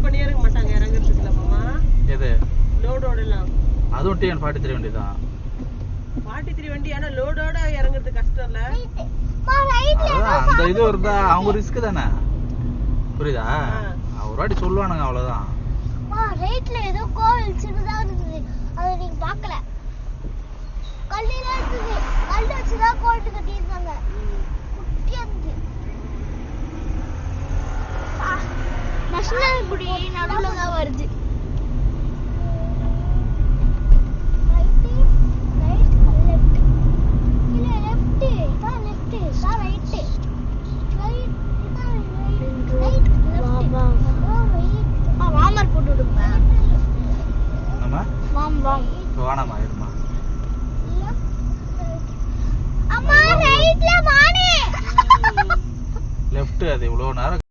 பண்ணியே இருக்க மாட்டாங்க இறங்குறதுக்குல மாமா. எது லோடோட எல்லாம் அதுவும் டிஎன் 43 வண்டி தான். 43 வண்டி ஆனா லோடோட இறங்குறது கஷ்டம் இல்ல. அந்த இது வருதா அவங்க ரிஸ்க் தானே, புரியுதா? ஒரு வாட்டி சொல்லுவானுங்க அவ்வளவுதான். ரைட்ல ஏதோ கோவில் சின்னதா இருந்தது, அதை நீங்க பார்க்கல. கல்லில இருந்தது, கல் வச்சுதான் கோவில் கட்டியிருந்தாங்க. குட்டியா இருந்தது. நேஷனல் குடி நடுவுல தான் வருது. வானமா இருமா அம்மா ரைட்ல மானே லெஃப்ட் அது இவ்வளவு நேரம்